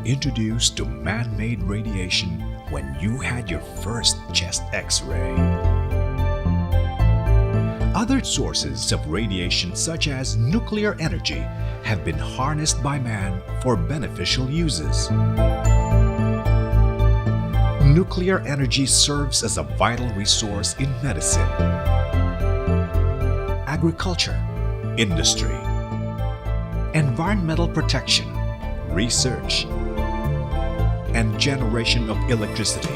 introduced to man-made radiation when you had your first chest X-ray. Other sources of radiation, such as nuclear energy, have been harnessed by man for beneficial uses. Nuclear energy serves as a vital resource in medicine, agriculture, industry, environmental protection, research, and generation of electricity.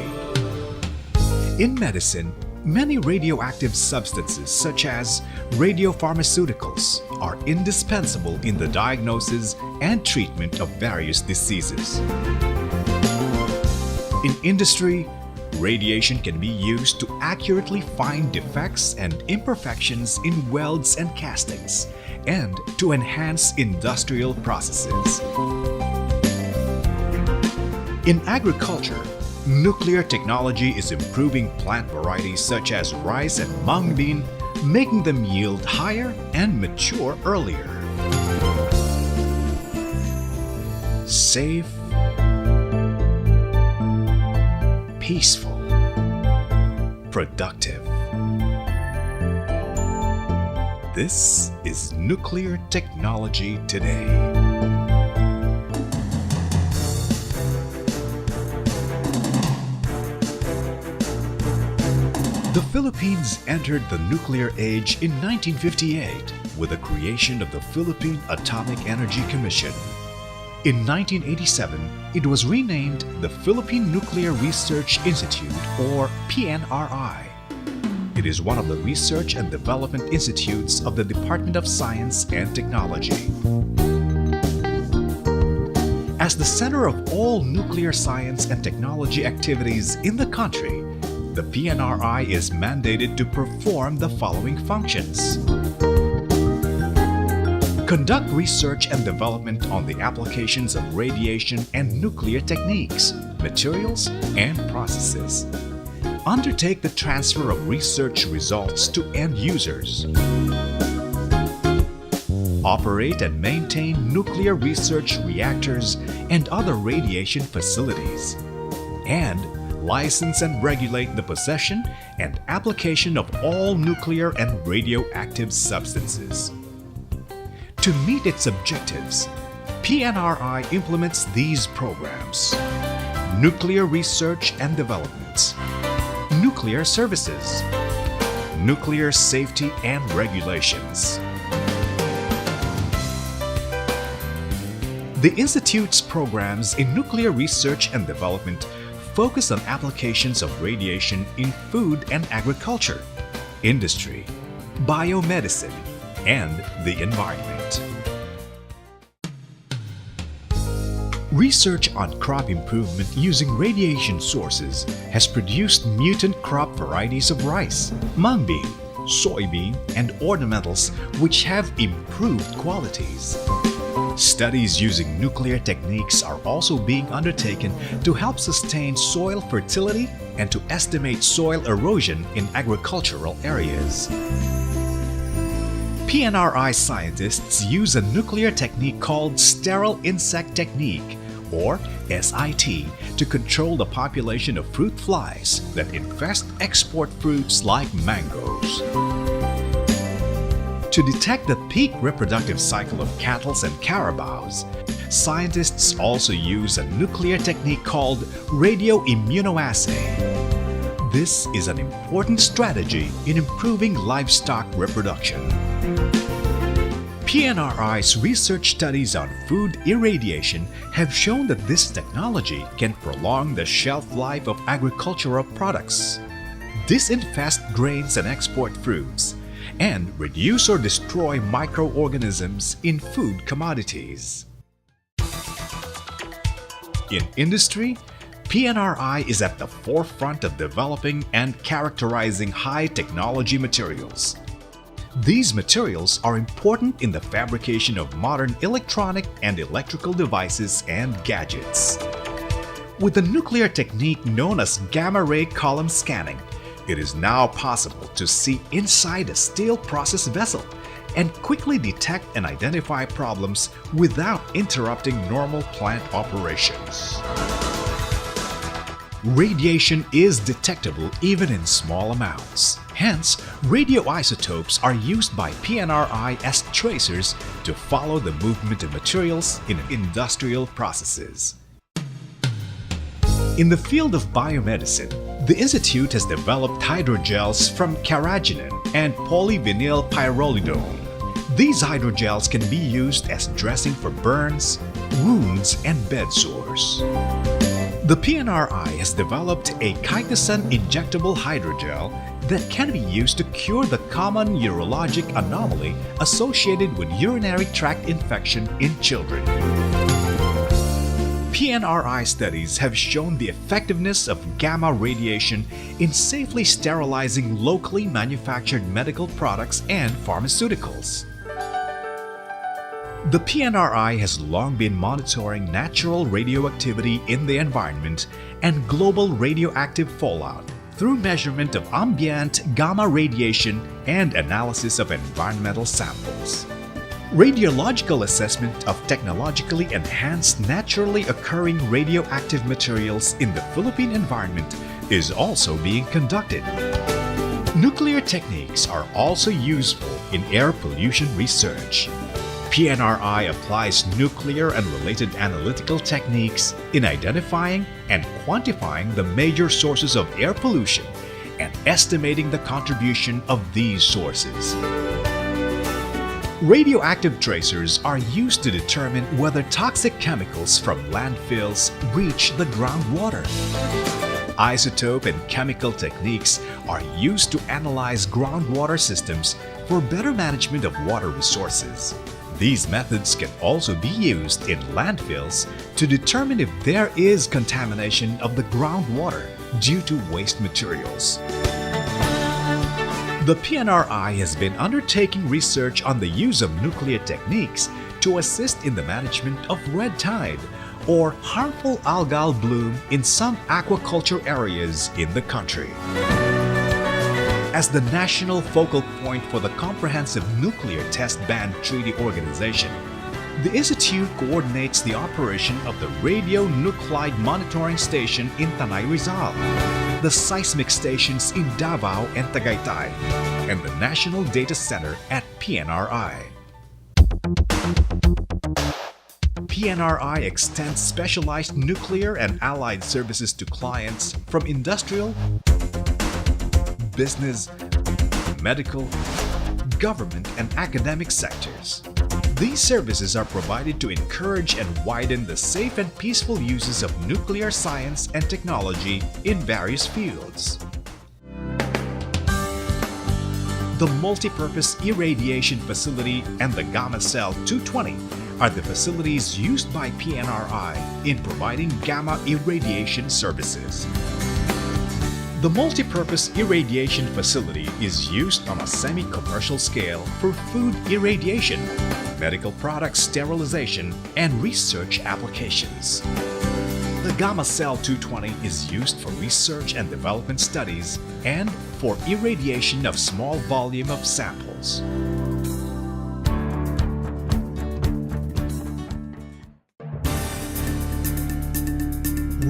In medicine, many radioactive substances such as radiopharmaceuticals are indispensable in the diagnosis and treatment of various diseases. In industry, radiation can be used to accurately find defects and imperfections in welds and castings, and to enhance industrial processes. In agriculture, nuclear technology is improving plant varieties such as rice and mung bean, making them yield higher and mature earlier. Safe, peaceful, productive. This is Nuclear Technology Today. The Philippines entered the nuclear age in 1958 with the creation of the Philippine Atomic Energy Commission. In 1987, it was renamed the Philippine Nuclear Research Institute, or PNRI. It is one of the research and development institutes of the Department of Science and Technology. As the center of all nuclear science and technology activities in the country, the PNRI is mandated to perform the following functions: conduct research and development on the applications of radiation and nuclear techniques, materials, and processes. Undertake the transfer of research results to end users. Operate and maintain nuclear research reactors and other radiation facilities. And license and regulate the possession and application of all nuclear and radioactive substances. To meet its objectives, PNRI implements these programs: nuclear research and development, nuclear services, nuclear safety and regulations. The Institute's programs in nuclear research and development focus on applications of radiation in food and agriculture, industry, biomedicine, and the environment. Research on crop improvement using radiation sources has produced mutant crop varieties of rice, mung bean, soybean, and ornamentals which have improved qualities. Studies using nuclear techniques are also being undertaken to help sustain soil fertility and to estimate soil erosion in agricultural areas. PNRI scientists use a nuclear technique called sterile insect technique, or SIT, to control the population of fruit flies that infest export fruits like mangoes. To detect the peak reproductive cycle of cattle and carabaos, scientists also use a nuclear technique called radioimmunoassay. This is an important strategy in improving livestock reproduction. PNRI's research studies on food irradiation have shown that this technology can prolong the shelf life of agricultural products, disinfest grains and export fruits, and reduce or destroy microorganisms in food commodities. In industry, PNRI is at the forefront of developing and characterizing high-technology materials. These materials are important in the fabrication of modern electronic and electrical devices and gadgets. With the nuclear technique known as gamma-ray column scanning, it is now possible to see inside a steel process vessel and quickly detect and identify problems without interrupting normal plant operations. Radiation is detectable even in small amounts. Hence, radioisotopes are used by PNRI as tracers to follow the movement of materials in industrial processes. In the field of biomedicine, the Institute has developed hydrogels from carrageenan and polyvinyl pyrrolidone. These hydrogels can be used as dressing for burns, wounds, and bed sores. The PNRI has developed a chitosan injectable hydrogel that can be used to cure the common urologic anomaly associated with urinary tract infection in children. PNRI studies have shown the effectiveness of gamma radiation in safely sterilizing locally manufactured medical products and pharmaceuticals. The PNRI has long been monitoring natural radioactivity in the environment and global radioactive fallout through measurement of ambient gamma radiation and analysis of environmental samples. Radiological assessment of technologically enhanced naturally occurring radioactive materials in the Philippine environment is also being conducted. Nuclear techniques are also useful in air pollution research. PNRI applies nuclear and related analytical techniques in identifying and quantifying the major sources of air pollution and estimating the contribution of these sources. Radioactive tracers are used to determine whether toxic chemicals from landfills reach the groundwater. Isotope and chemical techniques are used to analyze groundwater systems for better management of water resources. These methods can also be used in landfills to determine if there is contamination of the groundwater due to waste materials. The PNRI has been undertaking research on the use of nuclear techniques to assist in the management of red tide, or harmful algal bloom in some aquaculture areas in the country. As the national focal point for the Comprehensive Nuclear Test Ban Treaty Organization, the Institute coordinates the operation of the Radionuclide Monitoring Station in Tanay Rizal, the seismic stations in Davao and Tagaytay, and the National Data Center at PNRI. PNRI extends specialized nuclear and allied services to clients from industrial, business, medical, government, and academic sectors. These services are provided to encourage and widen the safe and peaceful uses of nuclear science and technology in various fields. The Multipurpose Irradiation Facility and the Gamma Cell 220 are the facilities used by PNRI in providing gamma irradiation services. The Multipurpose Irradiation Facility is used on a semi-commercial scale for food irradiation, medical products sterilization, and research applications. The Gamma Cell 220 is used for research and development studies and for irradiation of small volume of samples.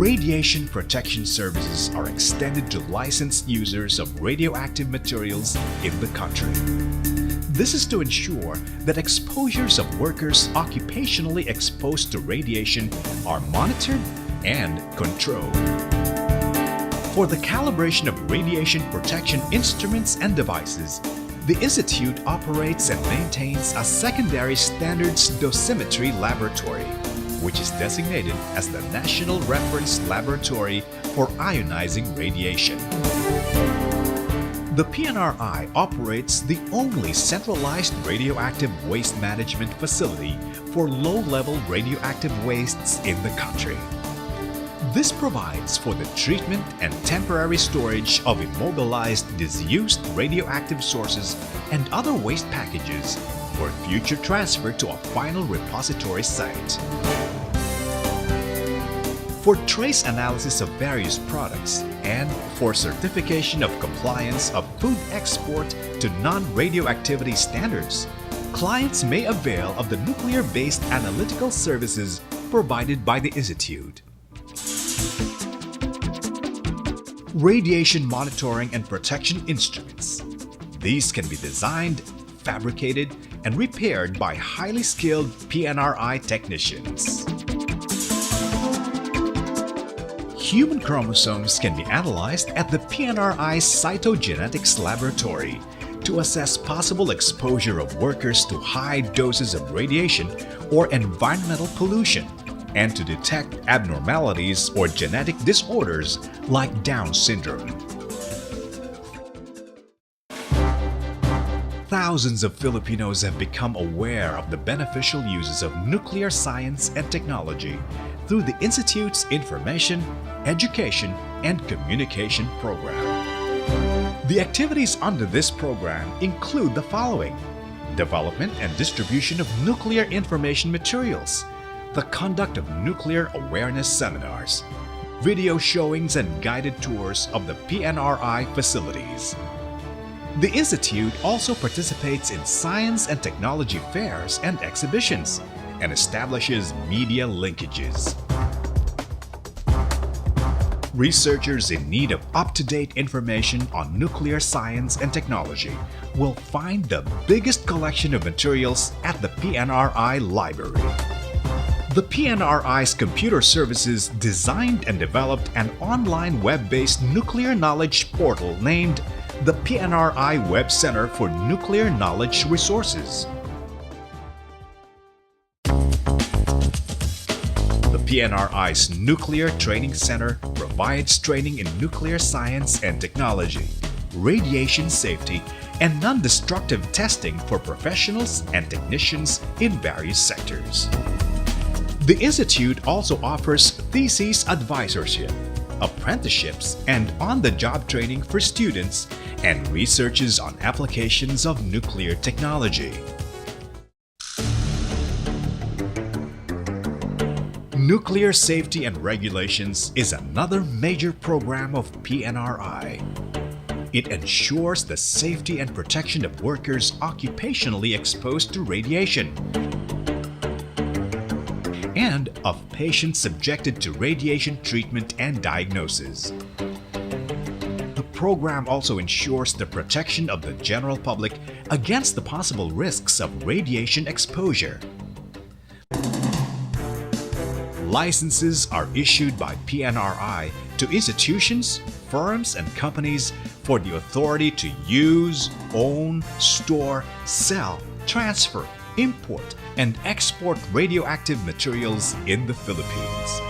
Radiation protection services are extended to licensed users of radioactive materials in the country. This is to ensure that exposures of workers occupationally exposed to radiation are monitored and controlled. For the calibration of radiation protection instruments and devices, the Institute operates and maintains a secondary standards dosimetry laboratory, which is designated as the National Reference Laboratory for Ionizing Radiation. The PNRI operates the only centralized radioactive waste management facility for low-level radioactive wastes in the country. This provides for the treatment and temporary storage of immobilized, disused radioactive sources and other waste packages for future transfer to a final repository site. For trace analysis of various products and for certification of compliance of food export to non-radioactivity standards, clients may avail of the nuclear-based analytical services provided by the Institute. Radiation monitoring and protection instruments. These can be designed, fabricated, and repaired by highly skilled PNRI technicians. Human chromosomes can be analyzed at the PNRI Cytogenetics Laboratory to assess possible exposure of workers to high doses of radiation or environmental pollution, and to detect abnormalities or genetic disorders like Down syndrome. Thousands of Filipinos have become aware of the beneficial uses of nuclear science and technology through the Institute's Information, Education, and Communication program. The activities under this program include the following: development and distribution of nuclear information materials, the conduct of nuclear awareness seminars, video showings and guided tours of the PNRI facilities. The Institute also participates in science and technology fairs and exhibitions and establishes media linkages. Researchers in need of up-to-date information on nuclear science and technology will find the biggest collection of materials at the PNRI Library. The PNRI's computer services designed and developed an online web-based nuclear knowledge portal named the PNRI Web Center for Nuclear Knowledge Resources. PNRI's Nuclear Training Center provides training in nuclear science and technology, radiation safety, and non-destructive testing for professionals and technicians in various sectors. The Institute also offers thesis advisorship, apprenticeships, and on-the-job training for students and researches on applications of nuclear technology. Nuclear Safety and Regulations is another major program of PNRI. It ensures the safety and protection of workers occupationally exposed to radiation and of patients subjected to radiation treatment and diagnosis. The program also ensures the protection of the general public against the possible risks of radiation exposure. Licenses are issued by PNRI to institutions, firms, and companies for the authority to use, own, store, sell, transfer, import, and export radioactive materials in the Philippines.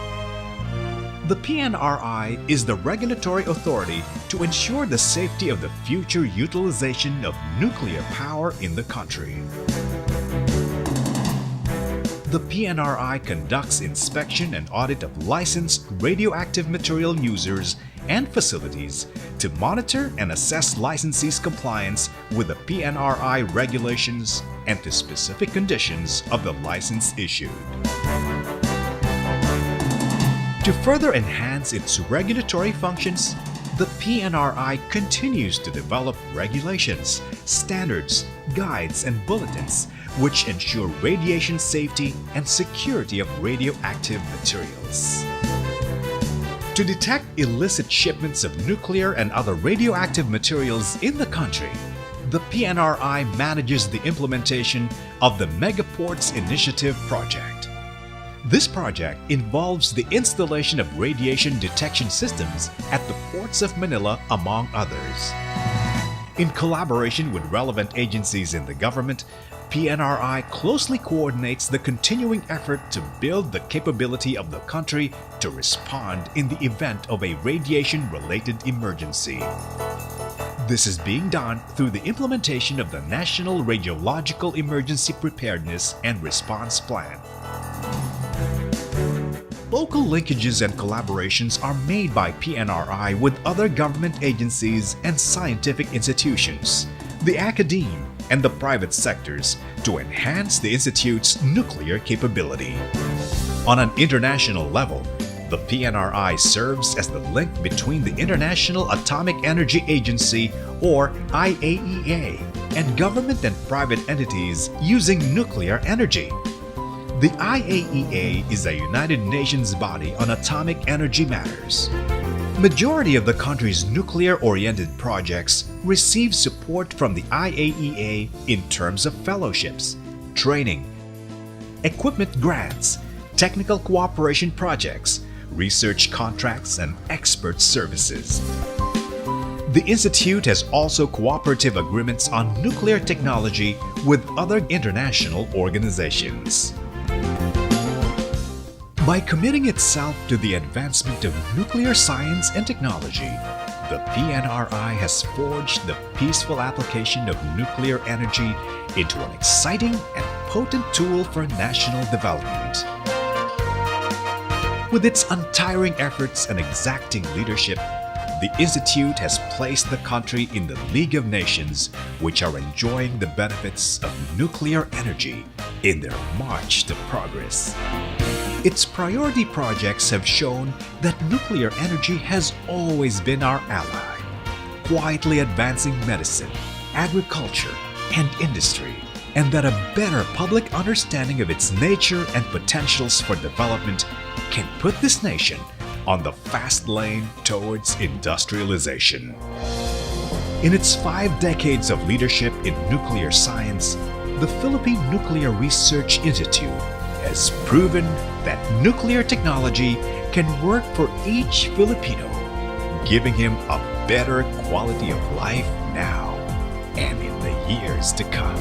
The PNRI is the regulatory authority to ensure the safety of the future utilization of nuclear power in the country. The PNRI conducts inspection and audit of licensed radioactive material users and facilities to monitor and assess licensees' compliance with the PNRI regulations and to specific conditions of the license issued. To further enhance its regulatory functions, the PNRI continues to develop regulations, standards, guides, and bulletins which ensure radiation safety and security of radioactive materials. To detect illicit shipments of nuclear and other radioactive materials in the country, the PNRI manages the implementation of the Megaports Initiative project. This project involves the installation of radiation detection systems at the ports of Manila, among others. In collaboration with relevant agencies in the government, PNRI closely coordinates the continuing effort to build the capability of the country to respond in the event of a radiation-related emergency. This is being done through the implementation of the National Radiological Emergency Preparedness and Response Plan. Local linkages and collaborations are made by PNRI with other government agencies and scientific institutions, the academe, and the private sectors to enhance the Institute's nuclear capability. On an international level, The PNRI serves as the link between the International Atomic Energy Agency, or IAEA, and government and private entities using nuclear energy. The IAEA is a United Nations body on atomic energy matters. Majority of the country's nuclear-oriented projects receive support from the IAEA in terms of fellowships, training, equipment grants, technical cooperation projects, research contracts, and expert services. The Institute has also cooperative agreements on nuclear technology with other international organizations. By committing itself to the advancement of nuclear science and technology, the PNRI has forged the peaceful application of nuclear energy into an exciting and potent tool for national development. With its untiring efforts and exacting leadership, the Institute has placed the country in the League of Nations, which are enjoying the benefits of nuclear energy in their march to progress. Its priority projects have shown that nuclear energy has always been our ally, quietly advancing medicine, agriculture, and industry, and that a better public understanding of its nature and potentials for development can put this nation on the fast lane towards industrialization. In its 5 decades of leadership in nuclear science, the Philippine Nuclear Research Institute has proven that nuclear technology can work for each Filipino, giving him a better quality of life now and in the years to come.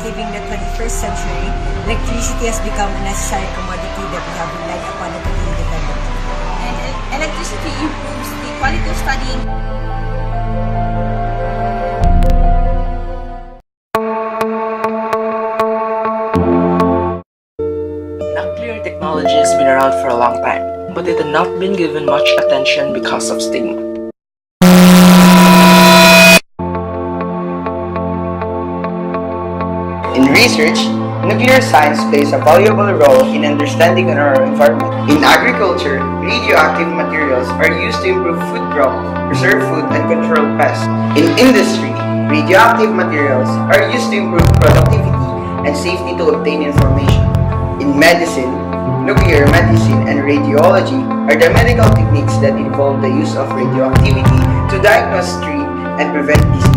Living the 21st century, electricity has become a necessary commodity that we have relied upon to be independent. And electricity improves the quality of studying. Nuclear technology has been around for a long time, but it had not been given much attention because of stigma. In research, nuclear science plays a valuable role in understanding our environment. In agriculture, radioactive materials are used to improve food crop, preserve food, and control pests. In industry, radioactive materials are used to improve productivity and safety to obtain information. In medicine, nuclear medicine and radiology are the medical techniques that involve the use of radioactivity to diagnose, treat, and prevent disease.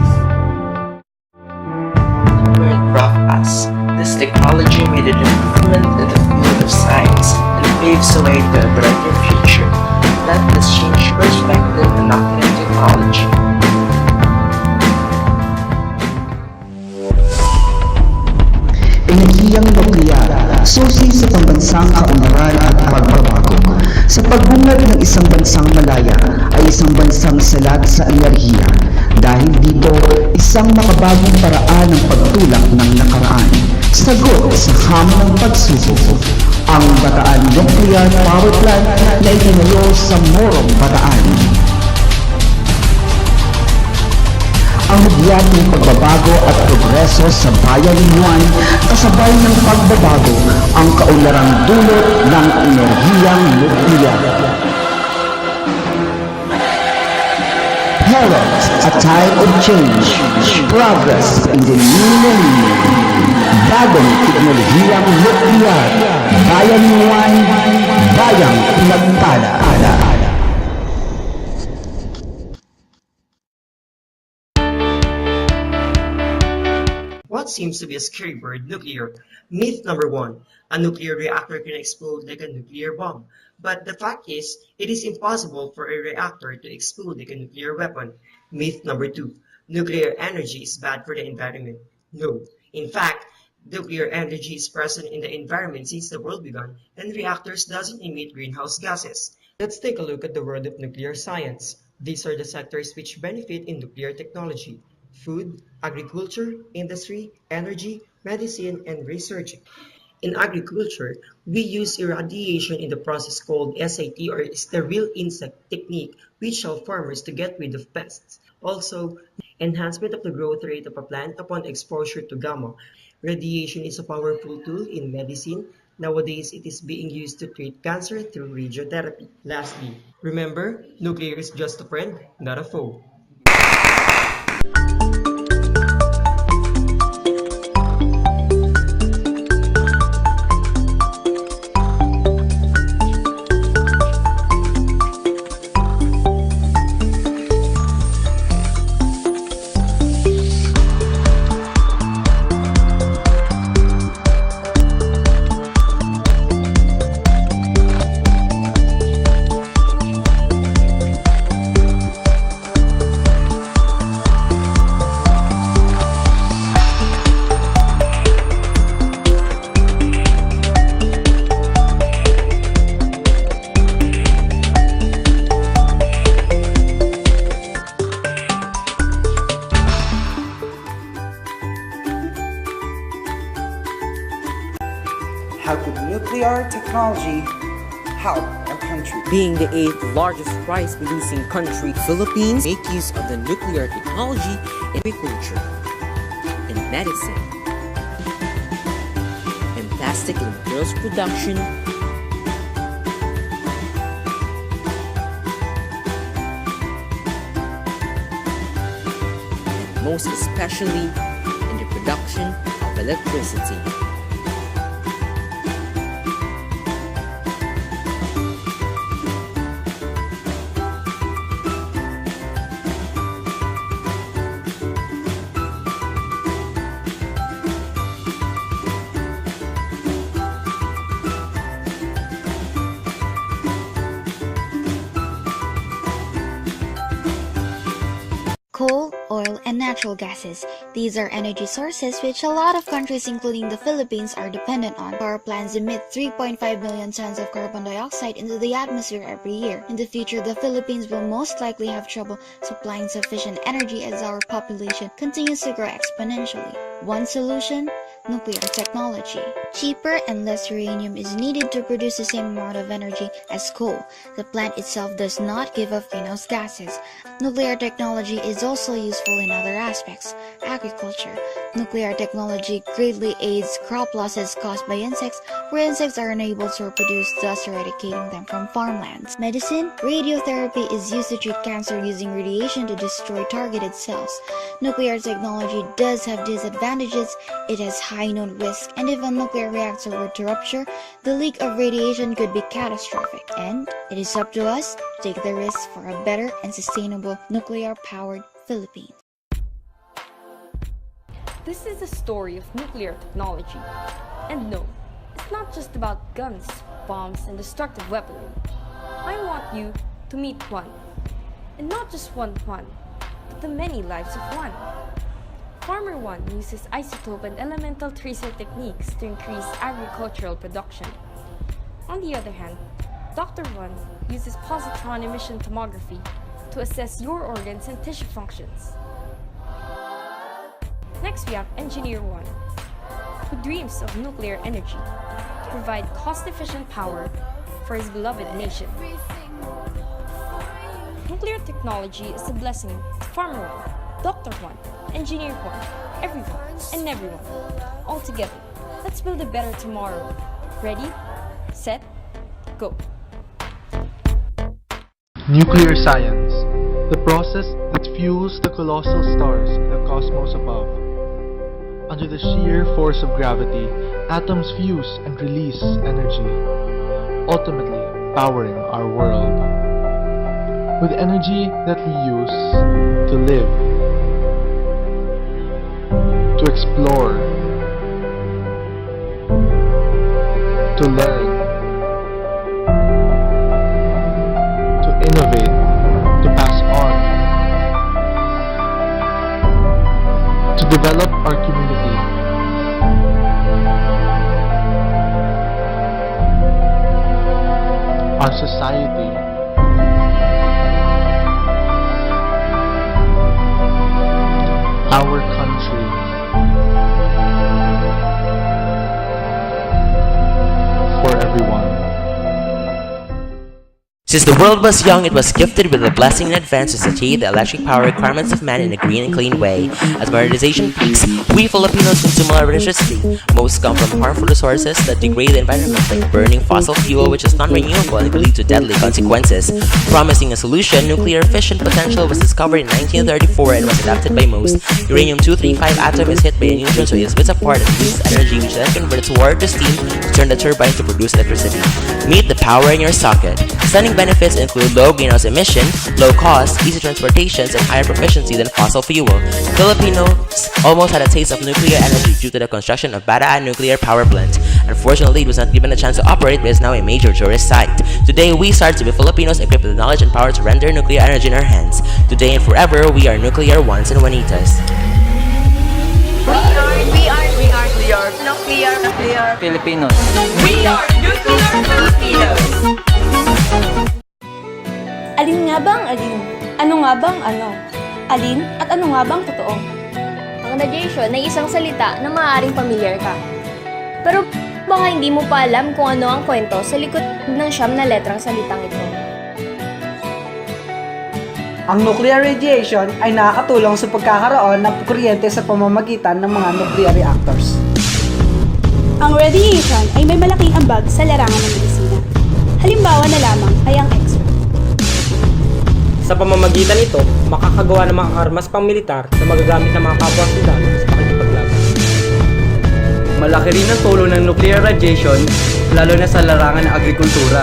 This technology made an improvement in the field of science and paves the way to a brighter future. That has changed perspective in nuclear technology. Enerhiyang nuklear, susi sa pambansang kaunlaran at pagbabago. Sa pagbungad ng isang bansang malaya ay isang bansang salat sa enerhiya. Dahil dito, isang makabagong paraan ng pagtulak ng nakaraan. Sagot sa hamon ng pagsubok. Ang Bataan Nuclear Power Plant na itinayo sa Morong Bataan. Ang hudyat ng pagbabago at progreso sa bayan ni Juan, kasabay ng pagbabago, ang kaunlarang dulot ng enerhiyang nuclear. heralds a time of change, progress in the new millennium. Bagong teknolohiyang nuklear, bayanihan, bayang pinagpala. What seems to be a scary word, nuclear? Myth number one, a nuclear reactor can explode like a nuclear bomb. But the fact is, it is impossible for a reactor to explode like a nuclear weapon. Myth number two, nuclear energy is bad for the environment. No. In fact, nuclear energy is present in the environment since the world began, and reactors doesn't emit greenhouse gases. Let's take a look at the world of nuclear science. These are the sectors which benefit in nuclear technology: food, agriculture, industry, energy, medicine, and research. In agriculture, we use irradiation in the process called SIT, or sterile insect technique, which help farmers to get rid of pests. Also, enhancement of the growth rate of a plant upon exposure to gamma. Radiation is a powerful tool in medicine. Nowadays, it is being used to treat cancer through radiotherapy. Lastly, remember, nuclear is just a friend, not a foe. How could nuclear technology help our country? Being the 8th largest rice-producing country, Philippines make use of the nuclear technology in agriculture, in medicine, in plastic and materials production, and most especially in the production of electricity. Coal, oil, and natural gases. These are energy sources which a lot of countries including the Philippines are dependent on. Power plants emit 3.5 million tons of carbon dioxide into the atmosphere every year. In the future, the Philippines will most likely have trouble supplying sufficient energy as our population continues to grow exponentially. One solution? Nuclear technology. Cheaper and less uranium is needed to produce the same amount of energy as coal. The plant itself does not give off greenhouse gases. Nuclear technology is also useful in other aspects. Agriculture. Nuclear technology greatly aids crop losses caused by insects, where insects are unable to reproduce, thus eradicating them from farmlands. Medicine. Radiotherapy is used to treat cancer using radiation to destroy targeted cells. Nuclear technology does have disadvantages. It has high known risk, and if a nuclear reactor were to rupture, the leak of radiation could be catastrophic. And it is up to us to take the risk for a better and sustainable nuclear-powered Philippines. This is the story of nuclear technology. And no, it's not just about guns, bombs, and destructive weaponry. I want you to meet one. And not just one, but the many lives of one. Farmer 1 uses isotope and elemental tracer techniques to increase agricultural production. On the other hand, Dr. 1 uses positron emission tomography to assess your organs and tissue functions. Next, we have Engineer 1, who dreams of nuclear energy to provide cost-efficient power for his beloved nation. Nuclear technology is a blessing to Farmer 1, Dr. 1, Engineer 1, everyone and everyone. All together, let's build a better tomorrow. Ready, set, go. Nuclear science, the process that what fuels the colossal stars in the cosmos above. Under the sheer force of gravity, atoms fuse and release energy, ultimately powering our world. With energy that we use to live, to explore, to learn, to innovate, to pass on, to develop our community, our society, our country, for everyone. Since the world was young, it was gifted with a blessing in advance to satiate the electric power requirements of man in a green and clean way. As modernization peaks, we Filipinos consume more electricity. Most come from harmful resources that degrade the environment, like burning fossil fuel, which is non-renewable and could lead to deadly consequences. Promising a solution, nuclear fission potential was discovered in 1934 and was adopted by most. Uranium-235 atom is hit by a neutron, so it splits apart and releases energy, which then converts water to steam to turn the turbines to produce electricity. Meet the power in your socket. Stunning benefits include low greenhouse emission, low cost, easy transportations, and higher proficiency than fossil fuel. Filipinos almost had a taste of nuclear energy due to the construction of Bataan nuclear power plant. Unfortunately, it was not given a chance to operate, but is now a major tourist site. Today, we start to be Filipinos equipped with the knowledge and power to render nuclear energy in our hands. Today and forever, we are nuclear ones and Juanitas. We are nuclear Filipinos. We are nuclear Filipinos. Alin nga bang alin? Ano nga bang ano? Alin at ano nga bang totoo? Ang radiation ay isang salita na maaaring pamilyar ka. Pero baka hindi mo pa alam kung ano ang kwento sa likod ng 9 na letrang salitang ito. Ang nuclear radiation ay nakakatulong sa pagkakaroon ng kuryente sa pamamagitan ng mga nuclear reactors. Ang radiation ay may malaking ambag sa larangan ng medisina. Halimbawa na lamang ay ang X-ray. Sa pamamagitan nito, makakagawa ng mga armas pang-militar na magagamit ng mga kapwa sundalo sa pakikipaglaban. Malaki rin ang tulong ng nuclear radiation, lalo na sa larangan ng agrikultura.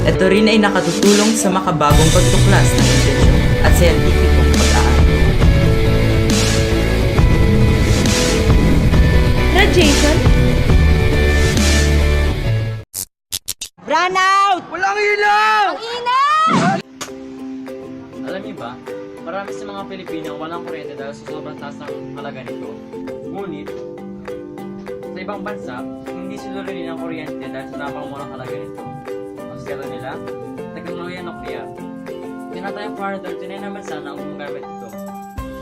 Ito rin ay nakatutulong sa makabagong pagtuklas ng intensyon at scientificong pag-aaral. Radiation? Run out! Walang ilaw! Ang ilaw! Alam niyo ba, marami sa mga Pilipino walang kuryente dahil sa sobrang taas ng halaga nito. Ngunit, sa ibang bansa, hindi sila rin ng kuryente dahil sa napakamurang halaga nito. Ang sila nila, teknolohiya nuklear. Tinatayang para 39 na bansa na ang gumagamit ito.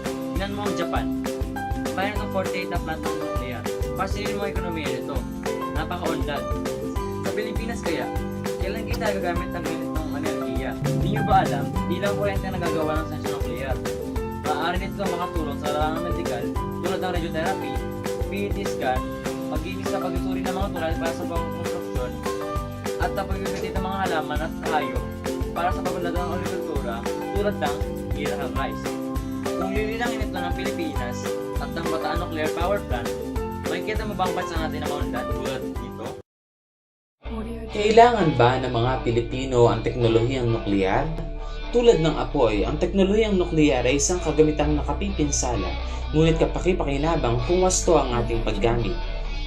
Tingnan mo ang Japan. Bayan ng 48 na plant ng nuklear. Pasilin mo ang ekonomiya nito. Napaka-unlad. Sa Pilipinas kaya, kailan kita gagamit ng ganitong enerhiya? Hindi nyo ba alam, di lang kuryente ang nagagawa ng sensya nuklear. Maaari nito makatulong sa larangan medikal tulad ng radiotherapy, PET scan, pagiging sa pagsusuri ng mga tulad para sa pangkonstruksyon, at ang pagbibigay ng mga halaman at hayop para sa pagulad ng agrikultura tulad ng ginahang rice. Kung lililangin ito ng Pilipinas at ng Bataan Nuclear Power Plant, makikita mo ba ang bansa natin na maunlad tulad dito? Kailangan ba ng mga Pilipino ang teknolohiyang nukleyar? Tulad ng apoy, ang teknolohiyang nukleyar ay isang kagamitang nakapipinsala, ngunit kapakipakinabang kung wasto ang ating paggamit.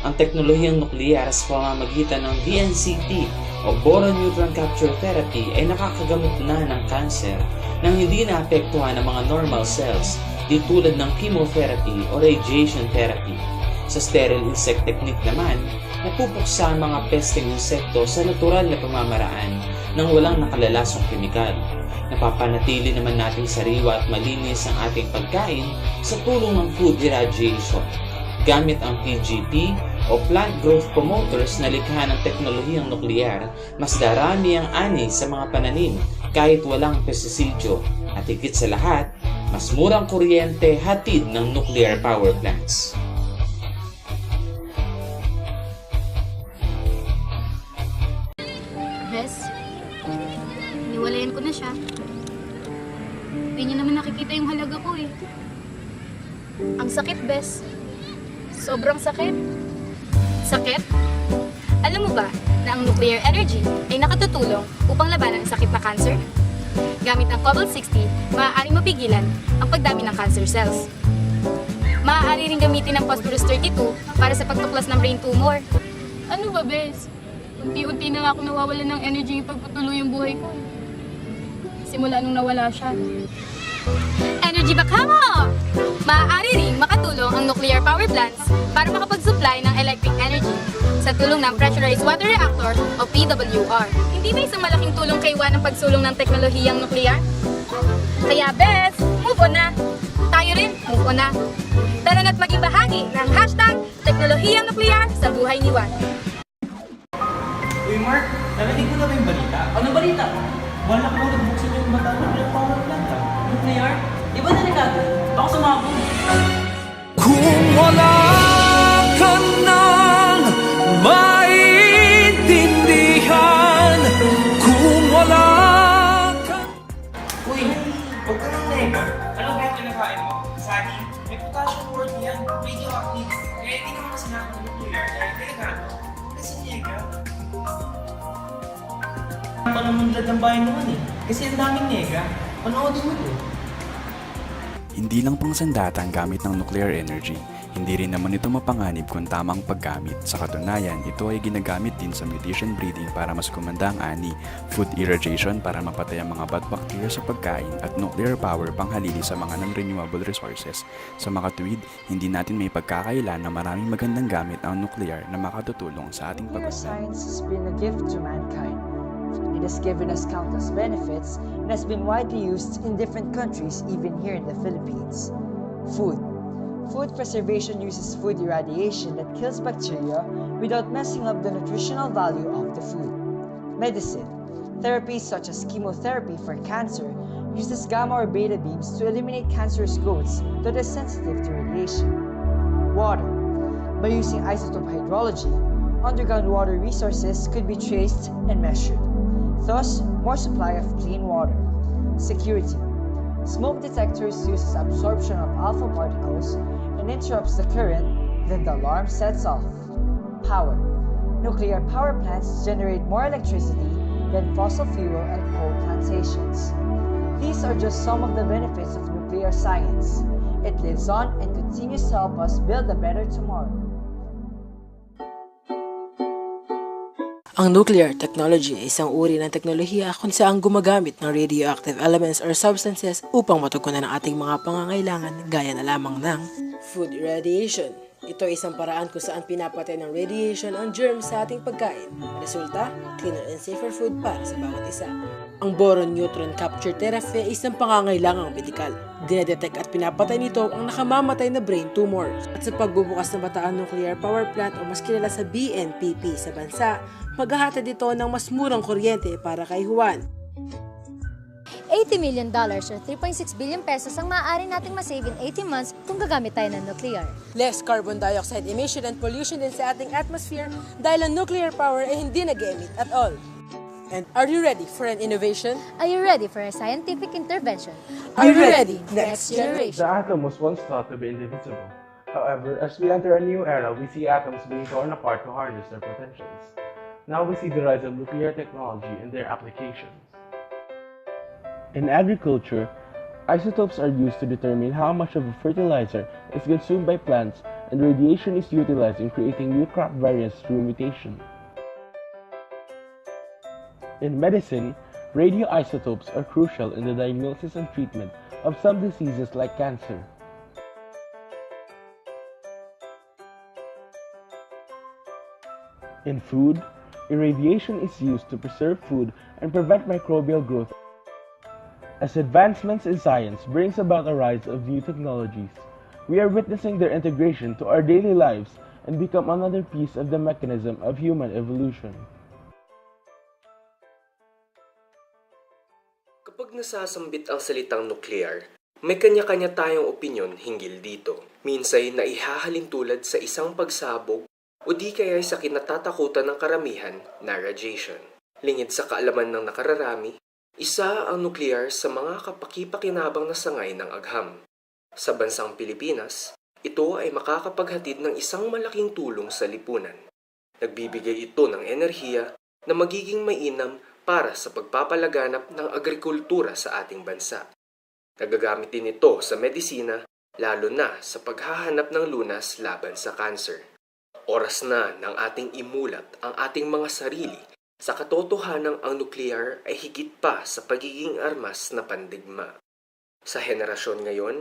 Ang teknolohiyang nukleyar sa pamamagitan ng BNCT o Boron Neutron Capture Therapy ay nakakagamot na ng kanser nang hindi naapektuhan ng mga normal cells, di tulad ng chemotherapy o radiation therapy. Sa sterile insect technique naman, napupuksa ang mga pesteng insekto sa natural na pamamaraan nang walang nakalalasong kemikal. Napapanatili naman nating sariwa at malinis ang ating pagkain sa tulong ng food irradiation. Gamit ang PGP o Plant Growth Promoters na likha ng teknolohiyang nukleyar, mas darami ang ani sa mga pananim kahit walang pestisidyo. At higit sa lahat, mas murang kuryente hatid ng nuclear power plants. hiniwalayan ko na siya. Hindi niya naman nakikita yung halaga ko eh. Ang sakit, Bes. Sobrang sakit. Sakit? Alam mo ba na ang nuclear energy ay nakatutulong upang labanan ang sakit na cancer? Gamit ang cobalt-60, maaaring mapigilan ang pagdami ng cancer cells. Maaari rin gamitin ang phosphorus-32 para sa pagtuklas ng brain tumor. Ano ba, Bes? Unti-unti na nga ako nawawalan ng energy yung pagpatuloy yung buhay ko. Simula nung nawala siya. Energy back mo! Maaari ring makatulong ang nuclear power plants para makapag-supply ng electric energy sa tulong ng pressurized water reactor o PWR. Hindi ba isang malaking tulong kay Juan ang pagsulong ng teknolohiyang nuklear? Kaya Bes, move on na! Tayo rin, move on na! Tara na't maging bahagi ng hashtag teknolohiyang nuklear sa buhay ni Juan. Uy Mark, narinig mo na ba yung balita? Ano balita? Balak mo nagbuksan yung bata ng power plant ah. Nuclear? Di ba delikado? Baka sumabog. Kung wala ka nang maintindihan, kung wala ka... Uy, huwag ka nang nega. Ano ba yung kinakain mo? Sani, may potassium word yan. Radioactive. Kaya hindi naman sinabi ng nuclear dahil delikado. Kasi nega. Panamunlad ng bayan naman eh. Kasi ang daming nega. Panoodin mo ito. Hindi lang pang sandata ang gamit ng nuclear energy, hindi rin naman ito mapanganib kung tamang paggamit. Sa katunayan, ito ay ginagamit din sa mutation breeding para mas kumanda ang ani, food irradiation para mapatay ang mga bad bacteria sa pagkain, at nuclear power panghalili sa mga non-renewable resources. Sa makatuwid, hindi natin may pagkakailan na maraming magandang gamit ang nuclear na makatutulong sa ating Nuclear pag-unlad. science has been a gift to mankind. It has given us countless benefits and has been widely used in different countries, even here in the Philippines. Food. Food preservation uses food irradiation that kills bacteria without messing up the nutritional value of the food. Medicine. Therapies such as chemotherapy for cancer uses gamma or beta beams to eliminate cancerous growths that are sensitive to radiation. Water. By using isotope hydrology, underground water resources could be traced and measured. Thus, more supply of clean water. Security. Smoke detectors uses absorption of alpha particles and interrupts the current, then the alarm sets off. Power. Nuclear power plants generate more electricity than fossil fuel and coal plantations. These are just some of the benefits of nuclear science. It lives on and continues to help us build a better tomorrow. Ang nuclear technology ay isang uri ng teknolohiya kung saan gumagamit ng radioactive elements or substances upang matugunan ang ating mga pangangailangan gaya na lamang ng food irradiation. Ito ay isang paraan kung saan pinapatay ng radiation ang germs sa ating pagkain. Resulta, cleaner and safer food para sa bawat isa. Ang boron neutron capture therapy ay isang pangangailangang medikal. Dinedetect at pinapatay nito ang nakamamatay na brain tumors. At sa pagbubukas ng Bataan Nuclear Power Plant o mas kilala sa BNPP sa bansa, maghahatid ito ng mas murang kuryente para kay Juan. $80 million or 3.6 billion pesos ang maaari nating masave in 18 months kung gagamit tayo ng nuclear. Less carbon dioxide emission and pollution din sa ating atmosphere dahil ang nuclear power ay hindi nag-emit at all. And are you ready for an innovation? Are you ready for a scientific intervention? Are you ready? Next generation. The atom was once thought to be indivisible. However, as we enter a new era, we see atoms being torn apart to harness their potentials. Now we see the rise of nuclear technology and their applications. In agriculture, isotopes are used to determine how much of a fertilizer is consumed by plants, and radiation is utilized in creating new crop variants through mutation. In medicine, radioisotopes are crucial in the diagnosis and treatment of some diseases like cancer. In food, irradiation is used to preserve food and prevent microbial growth. As advancements in science brings about a rise of new technologies, we are witnessing their integration to our daily lives and become another piece of the mechanism of human evolution. Kapag nasasambit ang salitang nuclear, may kanya-kanya tayong opinyon hinggil dito. Minsay na ihahalin tulad sa isang pagsabog o di kaya sa kinatatakutan ng karamihan na radiation. Lingid sa kaalaman ng nakararami, Isa ang nuklear sa mga kapaki-pakinabang na sangay ng agham. Sa bansang Pilipinas, ito ay makakapaghatid ng isang malaking tulong sa lipunan. Nagbibigay ito ng enerhiya na magiging mainam para sa pagpapalaganap ng agrikultura sa ating bansa. Nagagamit din ito sa medisina, lalo na sa paghahanap ng lunas laban sa cancer. Oras na ng ating imulat ang ating mga sarili sa katotohanang ang nuklear ay higit pa sa pagiging armas na pandigma. Sa henerasyon ngayon,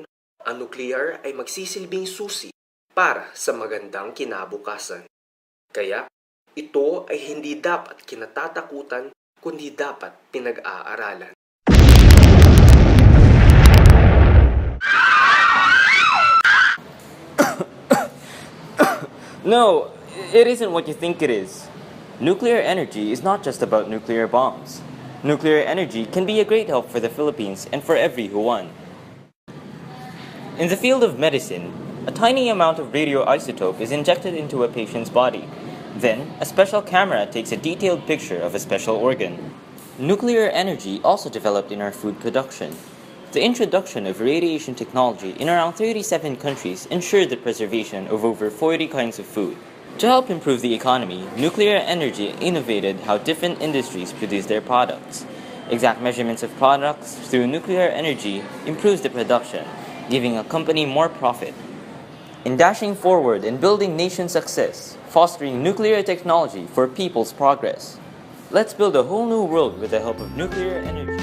ang nuklear ay magsisilbing susi para sa magandang kinabukasan. Kaya, ito ay hindi dapat kinatatakutan kundi dapat pinag-aaralan. No, it isn't what you think it is. Nuclear energy is not just about nuclear bombs. Nuclear energy can be a great help for the Philippines and for everyone. In the field of medicine, a tiny amount of radioisotope is injected into a patient's body. Then, a special camera takes a detailed picture of a special organ. Nuclear energy also developed in our food production. The introduction of radiation technology in around 37 countries ensured the preservation of over 40 kinds of food. To help improve the economy, nuclear energy innovated how different industries produce their products. Exact measurements of products through nuclear energy improves the production, giving a company more profit. In dashing forward and building nation success, fostering nuclear technology for people's progress. Let's build a whole new world with the help of nuclear energy.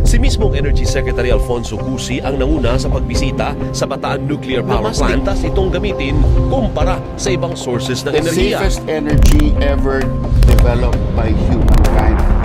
Si mismong Energy Secretary Alfonso Cusi ang nanguna sa pagbisita sa Bataan Nuclear Power Plant at itong gamitin kumpara sa ibang sources ng the enerhiya. safest energy ever developed by humankind.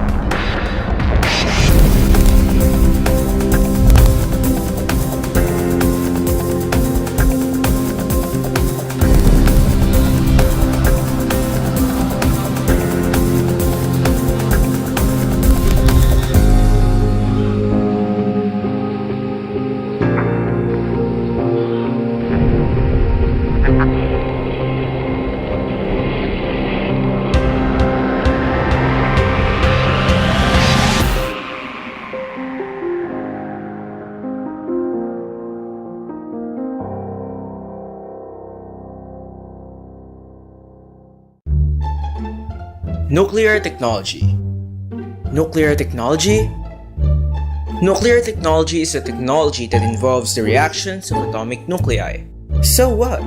Nuclear technology. Nuclear technology? Nuclear technology is a technology that involves the reactions of atomic nuclei. So what?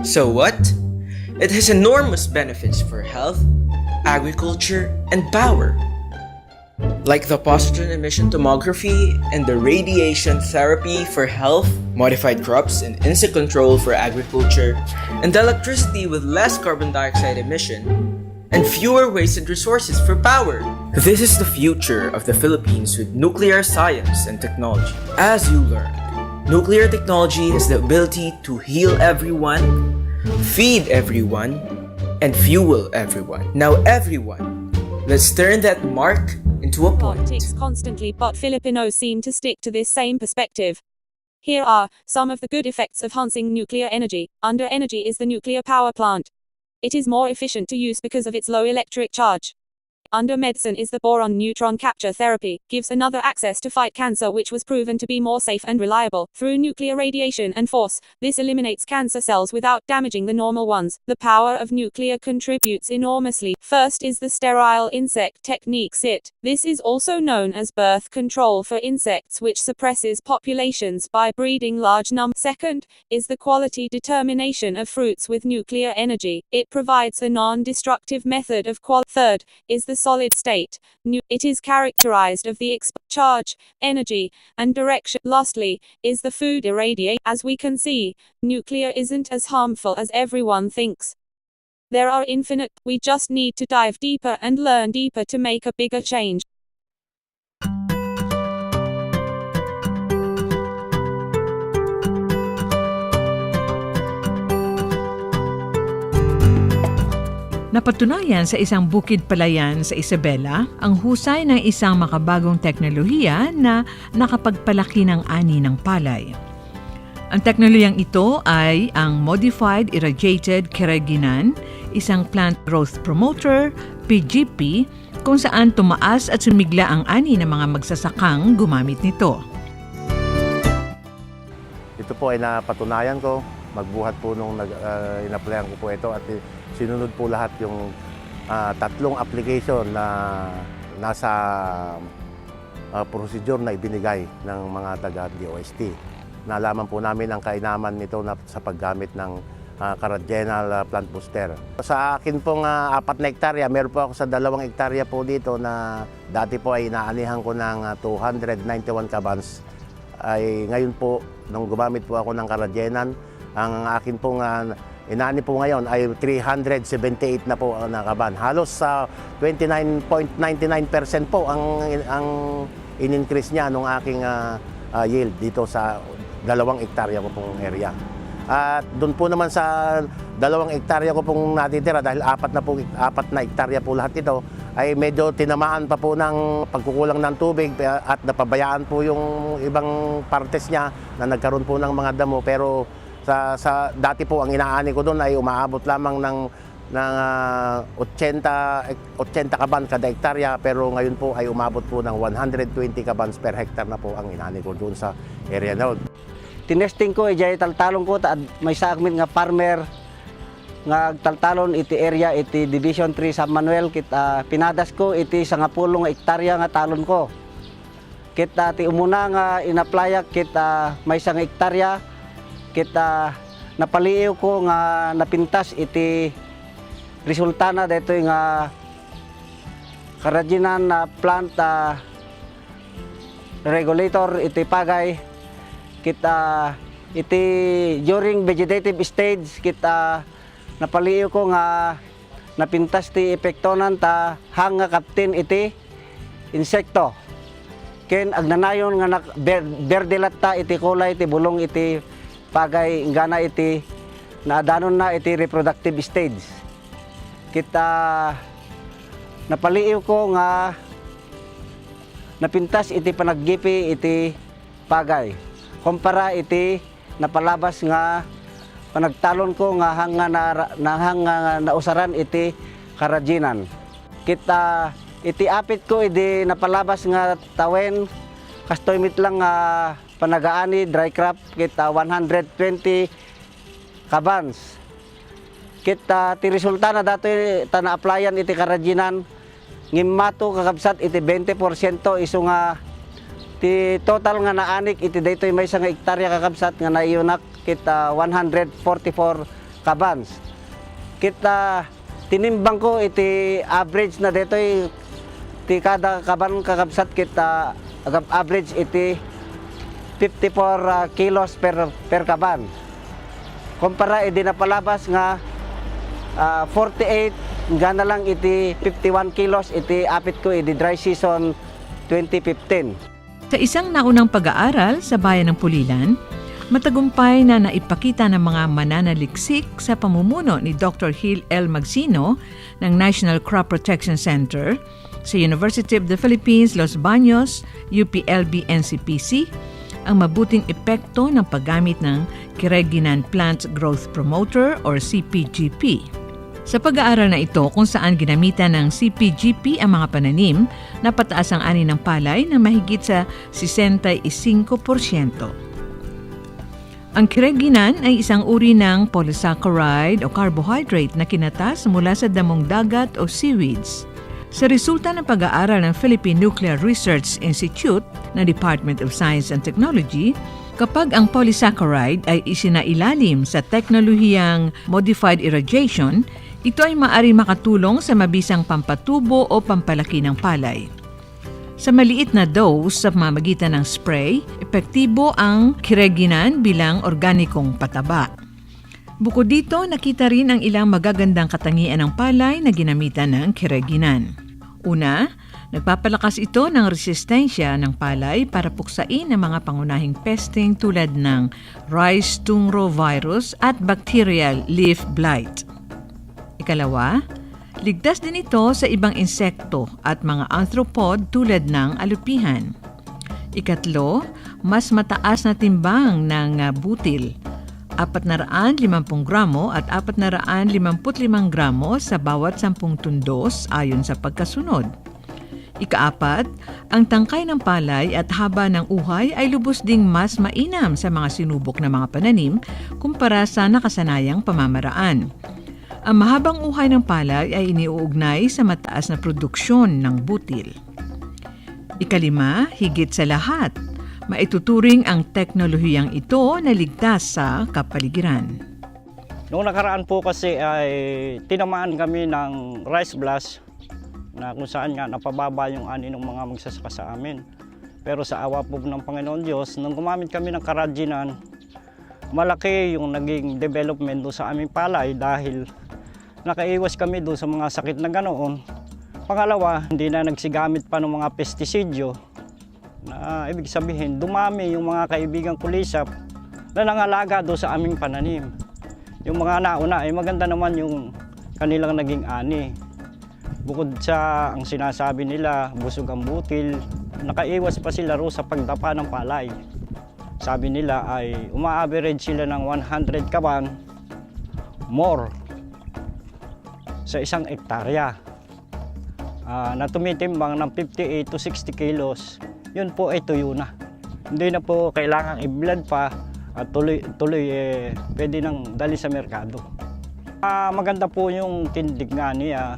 So what? It has enormous benefits for health, agriculture, and power. Like the positron emission tomography and the radiation therapy for health, modified crops and insect control for agriculture, and the electricity with less carbon dioxide emission, and fewer wasted resources for power. This is the future of the Philippines with nuclear science and technology. As you learned, nuclear technology has the ability to heal everyone, feed everyone, and fuel everyone. Now everyone, let's turn that mark into a point. Politics constantly, but Filipinos seem to stick to this same perspective. Here are some of the good effects of harnessing nuclear energy. Under energy is the nuclear power plant. It is more efficient to use because of its low electric charge. under medicine is the boron neutron capture therapy, gives another access to fight cancer which was proven to be more safe and reliable through nuclear radiation and force. This eliminates cancer cells without damaging the normal ones. The power of nuclear contributes enormously. First is the sterile insect technique SIT. This is also known as birth control for insects, which suppresses populations by breeding large numbers. Second is the quality determination of fruits with nuclear energy. It provides a non-destructive method of quality. Third is the solid state. It is characterized of the charge, energy, and direction. Lastly is the food irradiate. As we can see, nuclear isn't as harmful as everyone thinks. There are infinite. We just need to dive deeper and learn deeper to make a bigger change. Napatunayan sa isang bukid palayan sa Isabela ang husay ng isang makabagong teknolohiya na nakapagpalaki ng ani ng palay. Ang teknolohiyang ito ay ang Modified Irradiated Keraginan, isang plant growth promoter, PGP, kung saan tumaas at sumigla ang ani ng mga magsasakang gumamit nito. Ito po ay napatunayan ko, magbuhat po nung in-applyan ko po ito at sinunod po lahat yung tatlong application na nasa procedure na ibinigay ng mga taga-DOST. Nalaman po namin ang kainaman nito sa paggamit ng Cardienal plant booster. Sa akin pong 4 na hektarya, meron po ako sa 2 hektarya po dito na dati po ay inaanihan ko ng 291 kabans. Ay ngayon po, nung gumamit po ako ng Cardienal, ang akin pong inaani po ngayon ay 378 na po na kaban. Halos sa 29.99% po ang in-increase niya nung aking yield dito sa 2 hektarya ko pong area. At doon po naman sa 2 hektarya ko pong natitira dahil 4 na hektarya po lahat ito ay medyo tinamaan pa po ng pagkukulang ng tubig at napabayaan po yung ibang partes niya na nagkaroon po ng mga damo, pero sa dati po ang inaani ko doon ay umaabot lamang ng 80 kaban kada hektarya, pero ngayon po ay umabot po ng 120 kabans per hektar na po ang inaani ko doon sa area na doon. Tinesting ko ijay taltalon ko ta may saagmin nga farmer nga taltalon iti area iti Division 3 San Manuel kita pinadas ko iti 10 hektarya nga talon ko. Kita ti umuna nga inaplayak kita may 1 hektarya kita napaliw ko nga napintas iti resulta na dito nga Cardienal na plant regulator iti pagay kita iti during vegetative stage kita napaliw ko nga napintas ti epektonan ta hang nga kaptin iti insekto ken agnanayon nga berde latta iti kulay iti bulong iti pagay ingana iti naadanon na iti reproductive stage. Kita napaliw ko nga napintas iti panaggipi iti pagay. Kumpara iti napalabas nga panagtalon ko nga hanga nausaran iti Cardienal. Kita iti apit ko iti napalabas nga tawen kastoy mit lang nga panagaani dry crop kita 120 kabans. Kita ti resulta na dato tana-applyan iti Cardienal ngimmato kakabsat iti 20% isu nga ti total nga naanik iti daytoy may 1 hektarya kakabsat nga naiyunak kita 144 kabans. Kita tinimbang ko iti average na daytoy ti kada kaban kakabsat kita average iti 54 kilos per kaban. Kumpara iti napalabas nga 48 nga na lang iti 51 kilos iti apit ko iti dry season 2015. Sa isang naunang pag-aaral sa bayan ng Pulilan, matagumpay na naipakita ng mga mananaliksik sa pamumuno ni Dr. Hill L. Magsino ng National Crop Protection Center sa University of the Philippines, Los Baños, UPLB-NCPC, ang mabuting epekto ng paggamit ng Cardienal Plant Growth Promoter or CPGP. Sa pag-aaral na ito kung saan ginamitan ng CPGP ang mga pananim, napataas ang ani ng palay na mahigit sa 65%. Ang kireginan ay isang uri ng polysaccharide o carbohydrate na kinatas mula sa damong dagat o seaweeds. Sa resulta ng pag-aaral ng Philippine Nuclear Research Institute ng Department of Science and Technology, kapag ang polysaccharide ay isinailalim sa teknolohiyang modified irradiation, ito ay maaari makatulong sa mabisang pampatubo o pampalaki ng palay. Sa maliit na dose sa pamamagitan ng spray, epektibo ang kireginan bilang organikong pataba. Bukod dito, nakita rin ang ilang magagandang katangian ng palay na ginamitan ng kireginan. Una, nagpapalakas ito ng resistensya ng palay para puksain ang mga pangunahing pesting tulad ng rice tungro virus at bacterial leaf blight. Ikalawa, ligtas din ito sa ibang insekto at mga arthropod tulad ng alupihan. Ikatlo, mas mataas na timbang ng butil, 450 gramo at 455 gramo sa bawat 10 tundos ayon sa pagkasunod. Ikaapat, ang tangkay ng palay at haba ng uhay ay lubos ding mas mainam sa mga sinubok na mga pananim kumpara sa nakasanayang pamamaraan. Ang mahabang uhay ng palay ay iniuugnay sa mataas na produksyon ng butil. Ikalima, higit sa lahat, maituturing ang teknolohiyang ito na ligtas sa kapaligiran. Noong nakaraan po kasi ay tinamaan kami ng rice blast na kung saan nga napababa yung ani ng mga magsasaka sa amin. Pero sa awa po ng Panginoon Diyos, nung gumamit kami ng karajinan, malaki yung naging development doon sa aming palay dahil nakaiwas kami doon sa mga sakit na ganoon. Pangalawa, hindi na nagsigamit pa ng mga pestisidyo na ibig sabihin, dumami yung mga kaibigang kulisap na nangalaga doon sa aming pananim. Yung mga nauna ay maganda naman yung kanilang naging ani. Bukod sa ang sinasabi nila, busog ang butil, nakaiwas pa sila ro sa pagdapa ng palay. Sabi nila ay uma-average sila ng 100 kaban more sa isang ektarya na tumitimbang ng 58 to 60 kilos. Yun po ay tuyo na. Hindi na po kailangang i-blend pa at tuloy pwede nang dali sa merkado. Maganda po yung tindig nga niya.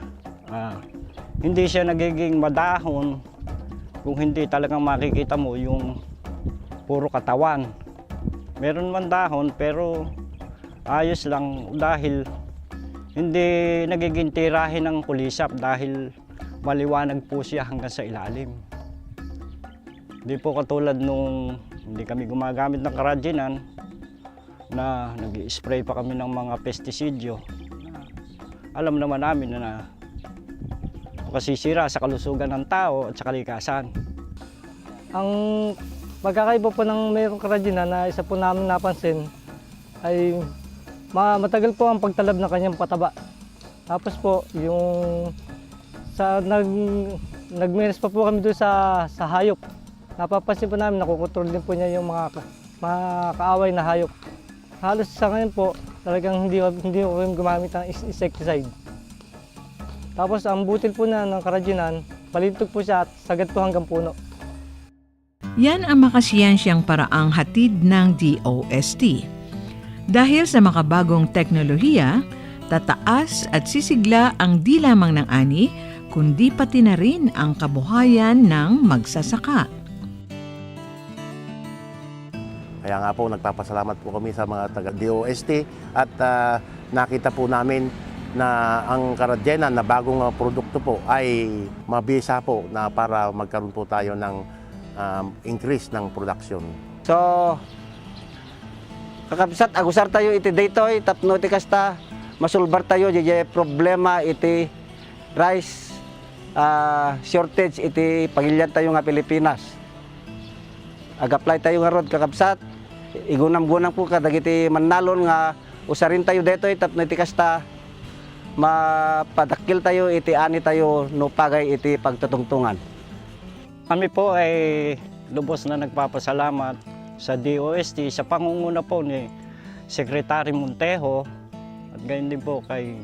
Hindi siya nagiging madahon kung hindi talagang makikita mo yung puro katawan. Meron man dahon pero ayos lang dahil hindi nagiging tirahin ng kulisap dahil maliwanag po siya hanggang sa ilalim. Hindi po katulad nung hindi kami gumagamit ng karajinan na nag-i-spray pa kami ng mga pestisidyo. Alam naman namin na makasisira sa kalusugan ng tao at sa kalikasan. Ang magkakaiba po ng mayroong karajinan na isa po namin napansin ay matagal po ang pagtalab ng kanyang pataba. Tapos po yung nagmenes pa po kami doon sa hayop. Napapansin po namin, nakukontrol din po niya yung mga kaaway na hayop. Halos sa ngayon po, talagang hindi ko gumamit ng insecticide. Tapos ang butil po na ng karajinan, palintog po siya at sagad po hanggang puno. Yan ang makasiyansyang paraang hatid ng DOST. Dahil sa makabagong teknolohiya, tataas at sisigla ang di lamang ng ani, kundi pati na rin ang kabuhayan ng magsasaka. Kaya nga po, nagpapasalamat po kami sa mga taga-DOST at nakita po namin na ang karadyenan na bagong produkto po ay mabisa po na para magkaroon po tayo ng increase ng production. So, kakabsat, agusar tayo iti daytoy, tapno iti kasta, masulbar tayo, di problema iti rice shortage iti pagilyan tayo nga Pilipinas. Ag-apply tayo nga rod kakabsat, igunam-gunam po kadagiti manalon nga usarin tayo daytoy, tapno iti kasta, mapadakil tayo iti ani tayo no pagay iti pagtutungtungan. Kami po ay lubos na nagpapasalamat sa DOST sa pangunguna po ni Secretary Montejo at gayon din po kay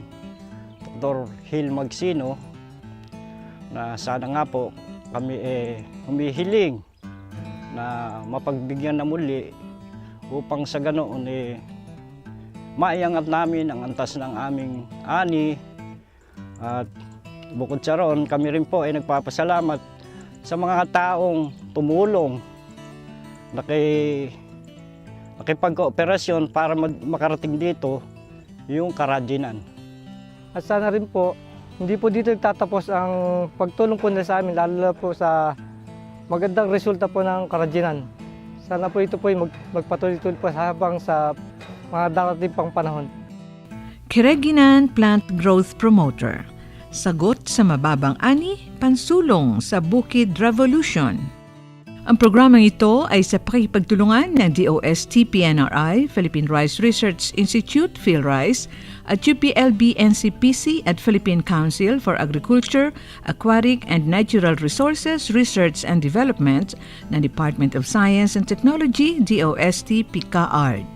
Dr. Hill Magsino na sana nga po kami humihiling na mapagbigyan na muli upang sa ganoon maiangat namin ang antas ng aming ani. At bukod sa roon, kami rin po ay nagpapasalamat sa mga taong tumulong nakipag-kooperasyon para makarating dito yung karajinan. At sana rin po, hindi po dito nagtatapos ang pagtulong po nila sa amin, lalo na po sa magandang resulta po ng karajinan. Sana po ito po ay magpatuloy-tuloy po habang sa mga darating pang panahon. Kiraginan Plant Growth Promoter. Sagot sa mababang ani, pansulong sa Bukid Revolution. Ang programang ito ay sa pakipagtulungan ng DOST PNRI, Philippine Rice Research Institute, PhilRice, at UPLB-NCPC at Philippine Council for Agriculture, Aquatic and Natural Resources Research and Development ng Department of Science and Technology, DOST PCAARD.